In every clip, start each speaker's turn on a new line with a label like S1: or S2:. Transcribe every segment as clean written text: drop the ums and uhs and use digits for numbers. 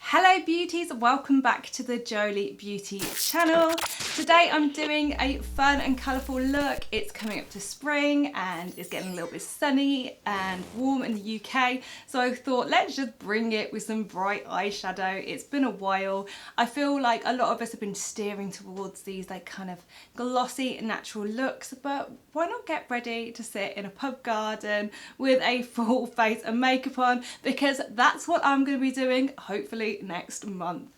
S1: Hello beauties, welcome back to the Jolie Beauty channel. Today I'm doing a fun and colourful look. It's coming up to spring and it's getting a little bit sunny and warm in the UK, so I thought let's just bring it with some bright eyeshadow. It's been a while. I feel like a lot of us have been steering towards these like kind of glossy natural looks, but why not get ready to sit in a pub garden with a full face of makeup on, because that's what I'm going to be doing hopefully next month.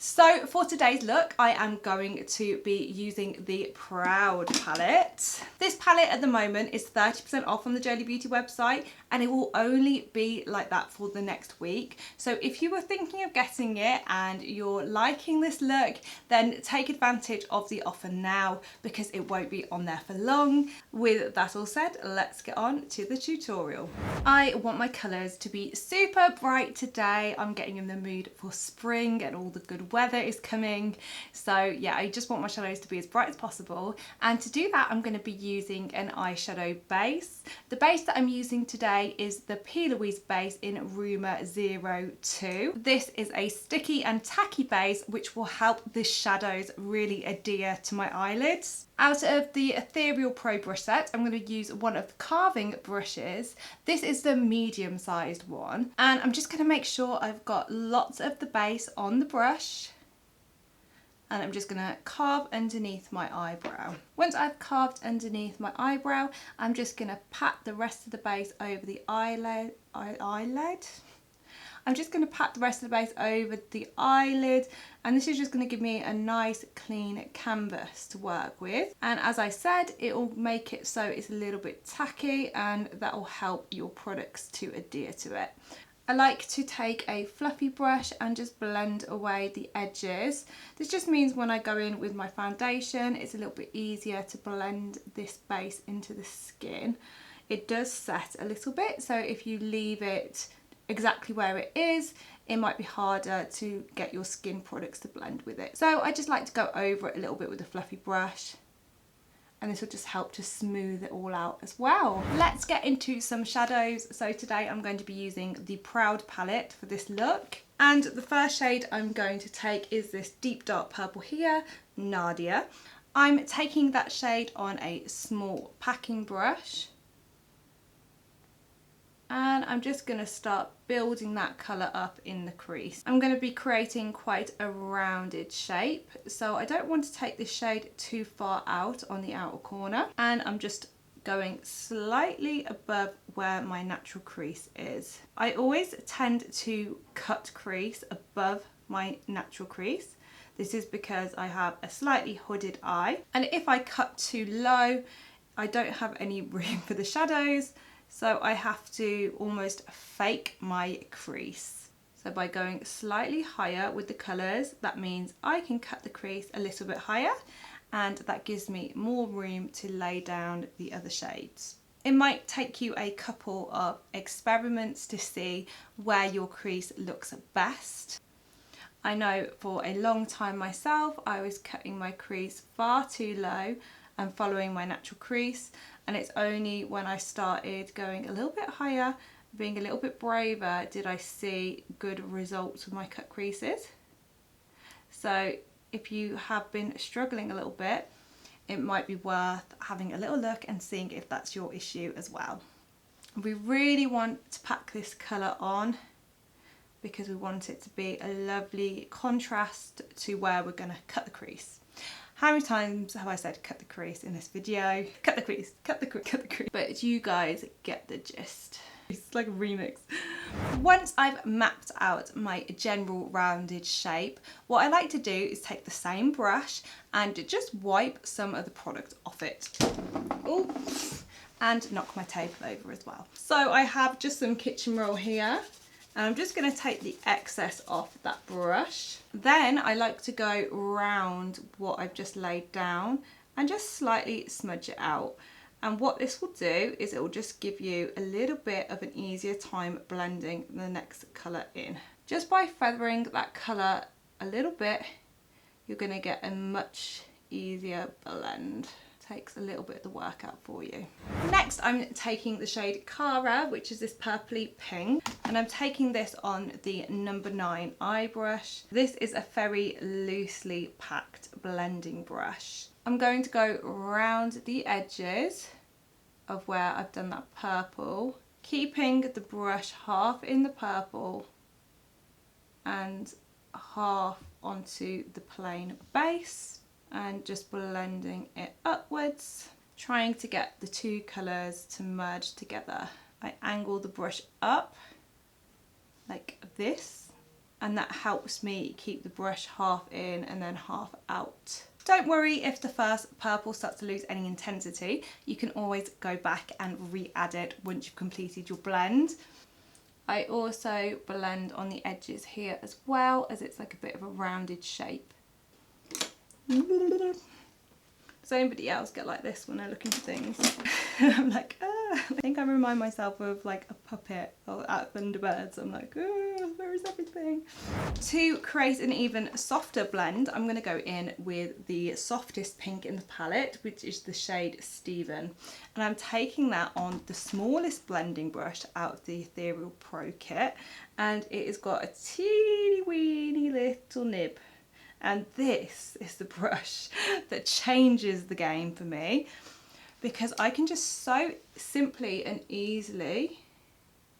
S1: So for today's look, I am going to be using the Proud palette. This palette at the moment is 30% off on the Jolie Beauty website, and it will only be like that for the next week. So if you were thinking of getting it and you're liking this look, then take advantage of the offer now because it won't be on there for long. With that all said, let's get on to the tutorial. I want my colours to be super bright today. I'm getting in the mood for spring and all the good weather is coming, so yeah, I just want my shadows to be as bright as possible, and to do that I'm going to be using an eyeshadow base. The base that I'm using today is the P. Louise base in Rumour 02. This is a sticky and tacky base which will help the shadows really adhere to my eyelids. Out of the Ethereal Pro brush set, I'm going to use one of the carving brushes. This is the medium sized one, and I'm just going to make sure I've got lots of the base on the brush, and I'm just going to carve underneath my eyebrow. Once I've carved underneath my eyebrow, I'm just going to pat the rest of the base over the eyelid. I'm just going to pat the rest of the base over the eyelid, and this is just going to give me a nice clean canvas to work with. And as I said, it will make it so it's a little bit tacky, and that will help your products to adhere to it. I like to take a fluffy brush and just blend away the edges. This just means when I go in with my foundation, it's a little bit easier to blend this base into the skin. It does set a little bit, so if you leave it exactly where it is, it might be harder to get your skin products to blend with it. So I just like to go over it a little bit with a fluffy brush, and this will just help to smooth it all out as well. Let's get into some shadows. So today I'm going to be using the Proud palette for this look, and the first shade I'm going to take is this deep dark purple here, Nadia. I'm taking that shade on a small packing brush, and I'm just going to start building that colour up in the crease. I'm going to be creating quite a rounded shape, so I don't want to take this shade too far out on the outer corner, and I'm just going slightly above where my natural crease is. I always tend to cut crease above my natural crease. This is because I have a slightly hooded eye, and if I cut too low, I don't have any room for the shadows. So I have to almost fake my crease. So by going slightly higher with the colours, that means I can cut the crease a little bit higher, and that gives me more room to lay down the other shades. It might take you a couple of experiments to see where your crease looks best. I know for a long time myself, I was cutting my crease far too low and following my natural crease, and it's only when I started going a little bit higher, being a little bit braver, did I see good results with my cut creases. So if you have been struggling a little bit, it might be worth having a little look and seeing if that's your issue as well. We really want to pack this colour on because we want it to be a lovely contrast to where we're going to cut the crease. How many times have I said cut the crease in this video? Cut the crease, cut the crease, cut the crease. But you guys get the gist. It's like a remix. Once I've mapped out my general rounded shape, what I like to do is take the same brush and just wipe some of the product off it. Ooh, and knock my table over as well. So I have just some kitchen roll here, and I'm just going to take the excess off that brush. Then I like to go round what I've just laid down and just slightly smudge it out. And what this will do is it will just give you a little bit of an easier time blending the next colour in. Just by feathering that colour a little bit, you're going to get a much easier blend. takes a little bit of the work out for you. Next, I'm taking the shade Cara, which is this purpley pink, and I'm taking this on the number 9 eye brush. This is a very loosely packed blending brush. I'm going to go around the edges of where I've done that purple, keeping the brush half in the purple and half onto the plain base, and just blending it upwards, trying to get the two colours to merge together. I angle the brush up like this, and that helps me keep the brush half in and then half out. Don't worry if the first purple starts to lose any intensity. You can always go back and re-add it once you've completed your blend. I also blend on the edges here as well, as it's like a bit of a rounded shape. Does anybody else get like this when they're looking for things? I'm like, ah. I think I remind myself of like a puppet or at Thunderbirds. I'm like, oh, where is everything? To create an even softer blend, I'm going to go in with the softest pink in the palette, which is the shade Steven. And I'm taking that on the smallest blending brush out of the Ethereal Pro kit. And it has got a teeny weeny little nib. And this is the brush that changes the game for me, because I can just so simply and easily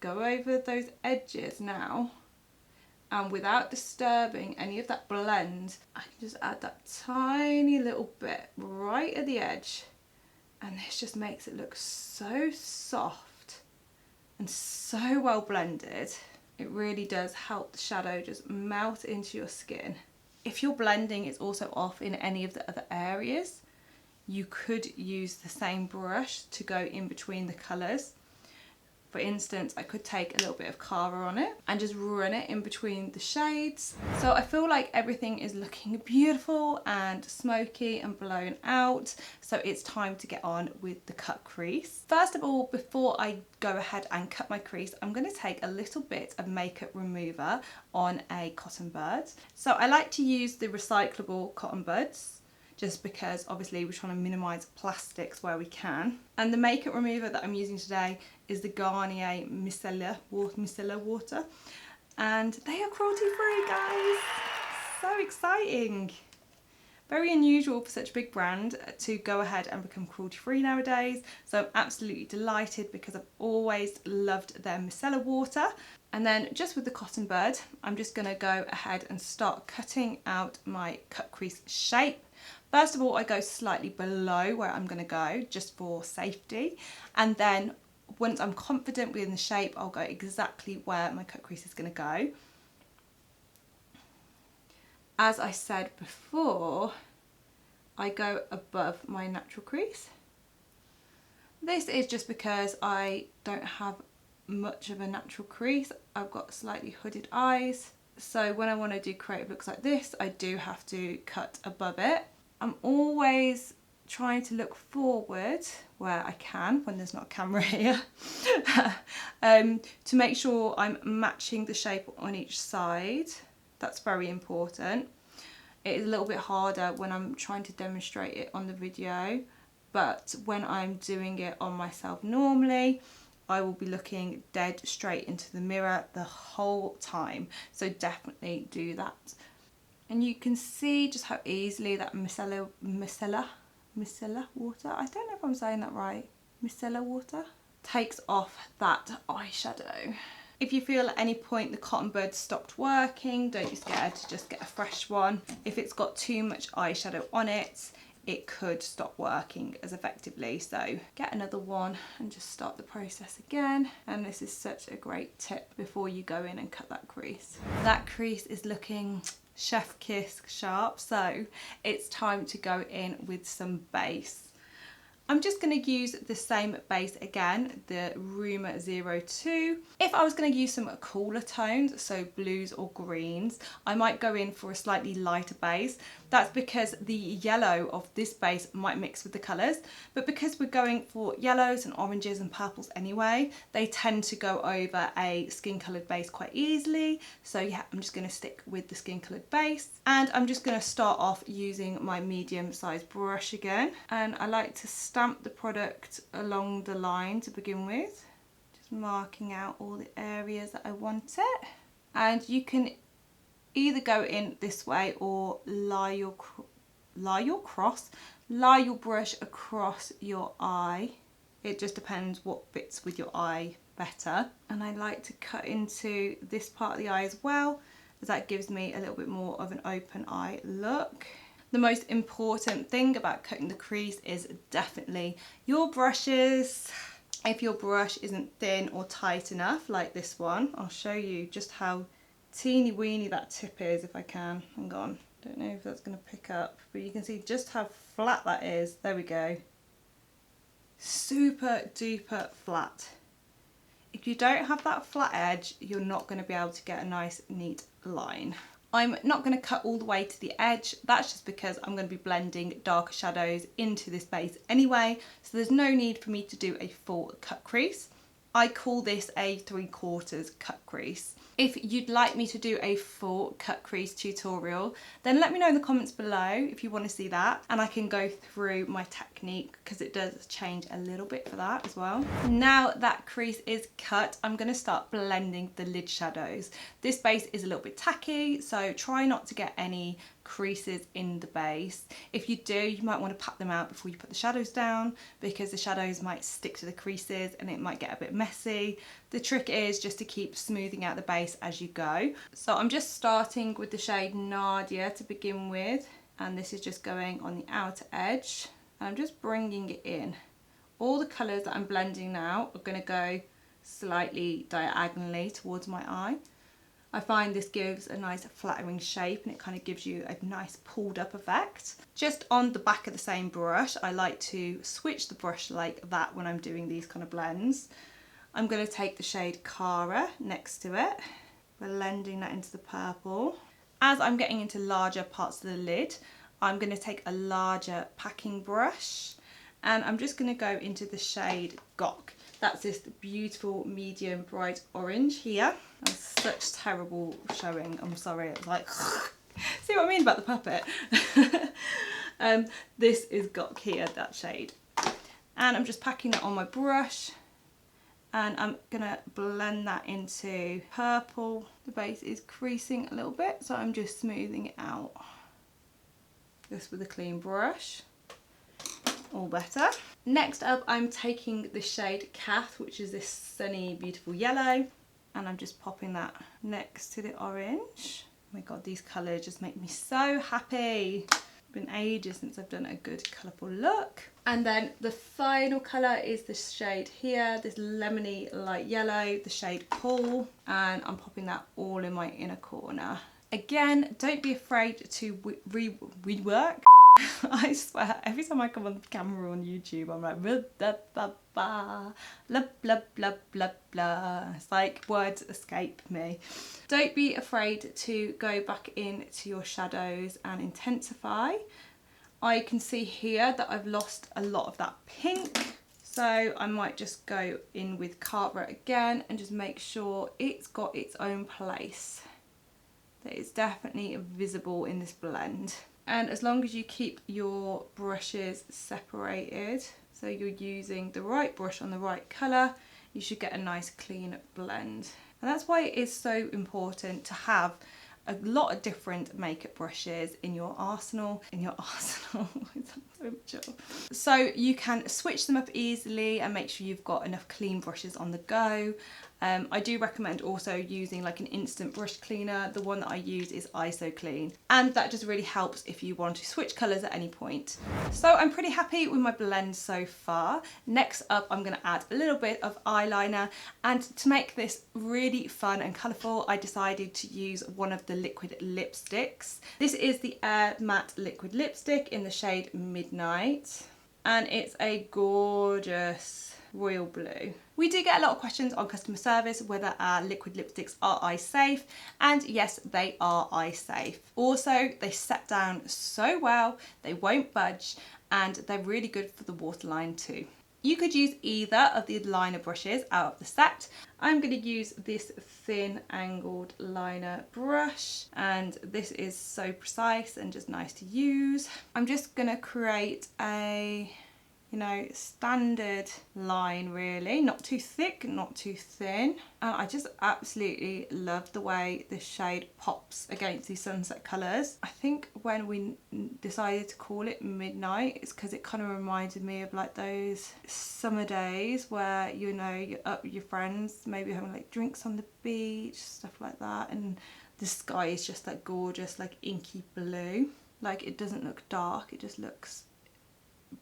S1: go over those edges now, and without disturbing any of that blend, I can just add that tiny little bit right at the edge, and this just makes it look so soft and so well blended. It really does help the shadow just melt into your skin. If your blending is also off in any of the other areas, you could use the same brush to go in between the colours. For instance, I could take a little bit of Cara on it and just run it in between the shades. So I feel like everything is looking beautiful and smoky and blown out. So it's time to get on with the cut crease. First of all, before I go ahead and cut my crease, I'm going to take a little bit of makeup remover on a cotton bud. So I like to use the recyclable cotton buds, just because obviously we're trying to minimise plastics where we can. And the makeup remover that I'm using today is the Garnier Micellar Water. And they are cruelty free, guys. So exciting. Very unusual for such a big brand to go ahead and become cruelty free nowadays. So I'm absolutely delighted, because I've always loved their micellar water. And then just with the cotton bud, I'm just going to go ahead and start cutting out my cut crease shape. First of all, I go slightly below where I'm going to go, just for safety. And then once I'm confident within the shape, I'll go exactly where my cut crease is going to go. As I said before, I go above my natural crease. This is just because I don't have much of a natural crease. I've got slightly hooded eyes. So when I want to do creative looks like this, I do have to cut above it. I'm always trying to look forward where I can when there's not a camera here to make sure I'm matching the shape on each side. That's very important. It is a little bit harder when I'm trying to demonstrate it on the video, but when I'm doing it on myself normally, I will be looking dead straight into the mirror the whole time. So definitely do that. And you can see just how easily that micellar water, I don't know if I'm saying that right, micellar water, takes off that eyeshadow. If you feel at any point the cotton bud stopped working, don't be scared to just get a fresh one. If it's got too much eyeshadow on it, it could stop working as effectively. So get another one and just start the process again. And this is such a great tip before you go in and cut that crease. That crease is looking chef kiss sharp, so it's time to go in with some base. I'm just going to use the same base again, the Room 02. If I was going to use some cooler tones, so blues or greens, I might go in for a slightly lighter base. That's because the yellow of this base might mix with the colours, but because we're going for yellows and oranges and purples anyway, they tend to go over a skin coloured base quite easily. So yeah, I'm just going to stick with the skin coloured base, and I'm just going to start off using my medium sized brush again, and I like to stamp the product along the line to begin with, just marking out all the areas that I want it. And you can either go in this way or lie your brush across your eye. It just depends what fits with your eye better. And I like to cut into this part of the eye as well, as that gives me a little bit more of an open eye look. The most important thing about cutting the crease is definitely your brushes. If your brush isn't thin or tight enough, like this one, I'll show you just how teeny weeny that tip is if I can. Hang on, don't know if that's going to pick up, but you can see just how flat that is. There we go. Super duper flat. If you don't have that flat edge, you're not going to be able to get a nice neat line. I'm not going to cut all the way to the edge. That's just because I'm going to be blending darker shadows into this base anyway, so there's no need for me to do a full cut crease. I call this a 3/4 cut crease. If you'd like me to do a full cut crease tutorial, then let me know in the comments below if you want to see that, and I can go through my technique because it does change a little bit for that as well. Now that crease is cut, I'm going to start blending the lid shadows. This base is a little bit tacky, so try not to get any creases in the base. If you do, you might want to pat them out before you put the shadows down, because the shadows might stick to the creases and it might get a bit messy. The trick is just to keep smoothing out the base as you go. So I'm just starting with the shade Nadia to begin with, and this is just going on the outer edge, and I'm just bringing it in. All the colours that I'm blending now are going to go slightly diagonally towards my eye. I find this gives a nice flattering shape, and it kind of gives you a nice pulled up effect. Just on the back of the same brush, I like to switch the brush like that when I'm doing these kind of blends. I'm going to take the shade Cara next to it, blending that into the purple. As I'm getting into larger parts of the lid, I'm going to take a larger packing brush, and I'm just going to go into the shade Gok. That's this beautiful medium bright orange here. That's such terrible showing, I'm sorry. It's like, see what I mean about the puppet? This is Gok here, that shade. And I'm just packing that on my brush, and I'm gonna blend that into purple. The base is creasing a little bit, so I'm just smoothing it out. Just with a clean brush. All better. Next up, I'm taking the shade Cath, which is this sunny, beautiful yellow, and I'm just popping that next to the orange. Oh my god, these colours just make me so happy. It's been ages since I've done a good colourful look. And then the final colour is the shade here, this lemony light yellow, the shade Cool, and I'm popping that all in my inner corner. Again, don't be afraid to rework. I swear, every time I come on camera on YouTube, I'm like, blah, blah, blah, blah, blah, blah, blah, blah. It's like words escape me. Don't be afraid to go back into your shadows and intensify. I can see here that I've lost a lot of that pink, so I might just go in with Cara again and just make sure it's got its own place. That is definitely visible in this blend. And as long as you keep your brushes separated, so you're using the right brush on the right colour, you should get a nice clean blend. And that's why it is so important to have a lot of different makeup brushes in your arsenal. So you can switch them up easily and make sure you've got enough clean brushes on the go. I do recommend also using like an instant brush cleaner. The one that I use is ISO Clean, and that just really helps if you want to switch colours at any point. So I'm pretty happy with my blend so far. Next up, I'm going to add a little bit of eyeliner, and to make this really fun and colourful, I decided to use one of the liquid lipsticks. This is the Air Matte Liquid Lipstick in the shade Midnight. and it's a gorgeous royal blue. We do get a lot of questions on customer service whether our liquid lipsticks are eye safe, and yes, they are eye safe. Also, they set down so well, they won't budge, and they're really good for the waterline too. You could use either of the liner brushes out of the set. I'm going to use this thin angled liner brush, and this is so precise and just nice to use. I'm just going to create a, you know, standard line really, not too thick, not too thin. And I just absolutely love the way this shade pops against these sunset colours. I think when we decided to call it Midnight, it's because it kind of reminded me of like those summer days where, you know, you're up with your friends, maybe having like drinks on the beach, stuff like that, and the sky is just like gorgeous, like inky blue. Like it doesn't look dark, it just looks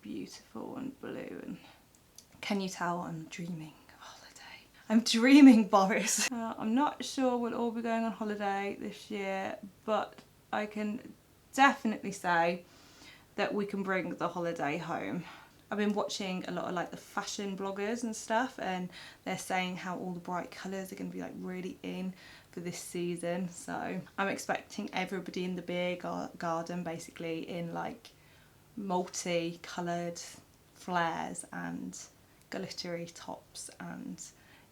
S1: beautiful and blue. And can you tell I'm dreaming of holiday? I'm dreaming, Boris. I'm not sure we'll all be going on holiday this year, but I can definitely say that we can bring the holiday home. I've been watching a lot of like the fashion bloggers and stuff, and they're saying how all the bright colours are going to be like really in for this season. So I'm expecting everybody in the beer garden basically in like multi-coloured flares and glittery tops, and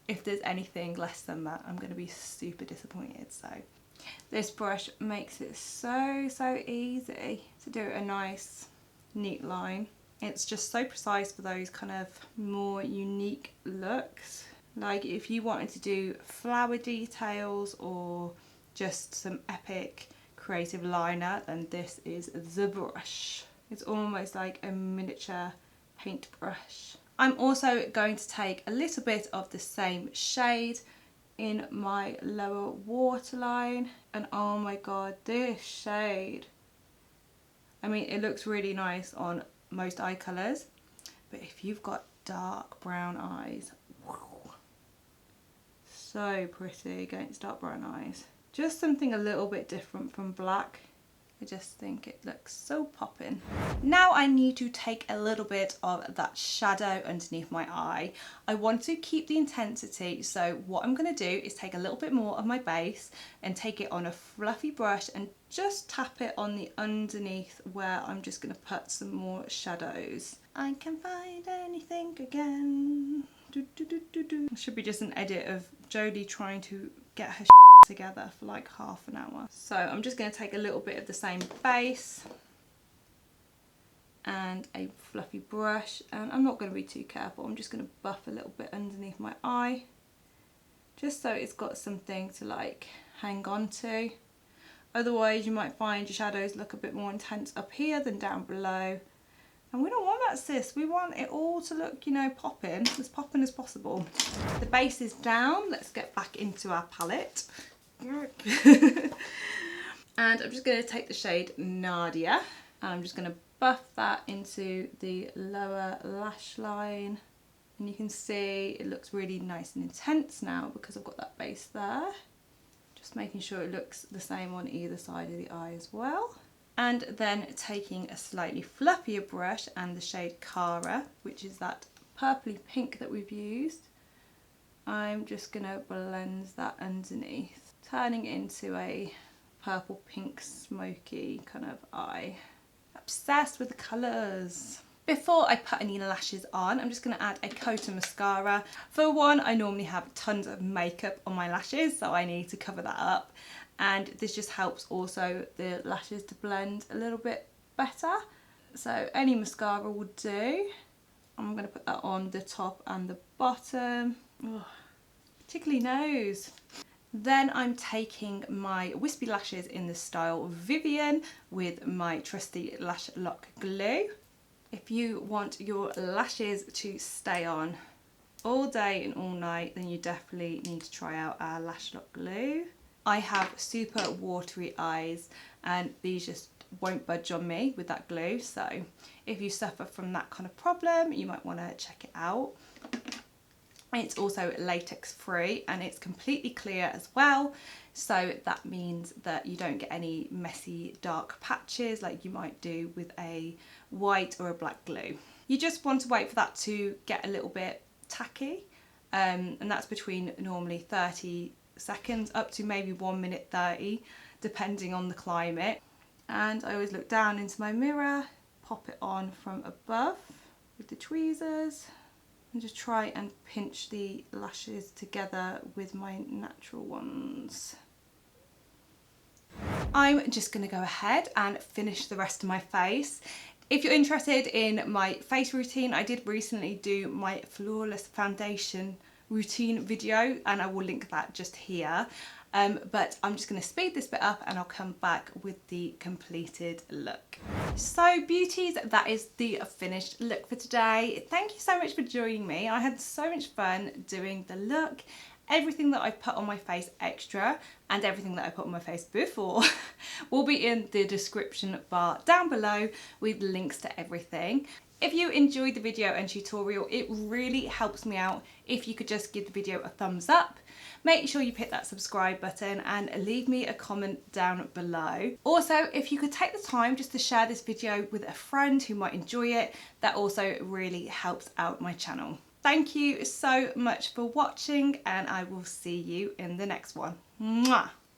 S1: if there's anything less than that, I'm going to be super disappointed. So this brush makes it so easy to do a nice neat line. It's just so precise for those kind of more unique looks. Like if you wanted to do flower details or just some epic creative liner, then this is the brush. It's almost like a miniature paintbrush. I'm also going to take a little bit of the same shade in my lower waterline, and oh my god, this shade, I mean, it looks really nice on most eye colours, but if you've got dark brown eyes, whew, so pretty against dark brown eyes. Just something a little bit different from black. I just think it looks so poppin'. Now I need to take a little bit of that shadow underneath my eye. I want to keep the intensity, so what I'm going to do is take a little bit more of my base and take it on a fluffy brush and just tap it on the underneath where I'm just going to put some more shadows. I can find anything again. Do, do, do, do, do. It should be just an edit of Jolie trying to get her together for like half an hour. So I'm just going to take a little bit of the same base and a fluffy brush, and I'm not going to be too careful. I'm just going to buff a little bit underneath my eye just so it's got something to like hang on to. Otherwise you might find your shadows look a bit more intense up here than down below, and we don't want that, sis. We want it all to look, you know, popping as possible. The base is down. Let's get back into our palette. And I'm just going to take the shade Nadia, and I'm just going to buff that into the lower lash line, and you can see it looks really nice and intense now because I've got that base there. Just making sure it looks the same on either side of the eye as well. And then taking a slightly fluffier brush and the shade Cara, which is that purpley pink that we've used, I'm just going to blend that underneath, turning it into a purple pink smoky kind of eye. Obsessed with the colours. Before I put any lashes on, I'm just going to add a coat of mascara. For one, I normally have tons of makeup on my lashes, so I need to cover that up. And this just helps also the lashes to blend a little bit better. So any mascara will do. I'm going to put that on the top and the bottom. Oh, tickly nose. Then I'm taking my wispy lashes in the style Vivian with my trusty Lash Lock glue. If you want your lashes to stay on all day and all night, then you definitely need to try out our Lash Lock glue. I have super watery eyes and these just won't budge on me with that glue, so if you suffer from that kind of problem, you might want to check it out. It's also latex free and it's completely clear as well, so that means that you don't get any messy dark patches like you might do with a white or a black glue. You just want to wait for that to get a little bit tacky, and that's between normally 30 seconds up to maybe 1 minute 30, depending on the climate. And I always look down into my mirror, pop it on from above with the tweezers, and just try and pinch the lashes together with my natural ones. I'm just going to go ahead and finish the rest of my face. If you're interested in my face routine, I did recently do my flawless foundation routine video, and I will link that just here. But I'm just going to speed this bit up and I'll come back with the completed look. So beauties, that is the finished look for today. Thank you so much for joining me. I had so much fun doing the look. Everything that I put on my face extra and everything that I put on my face before will be in the description bar down below with links to everything. If you enjoyed the video and tutorial, it really helps me out if you could just give the video a thumbs up. Make sure you hit that subscribe button and leave me a comment down below. Also, if you could take the time just to share this video with a friend who might enjoy it, that also really helps out my channel. Thank you so much for watching, and I will see you in the next one. Mwah!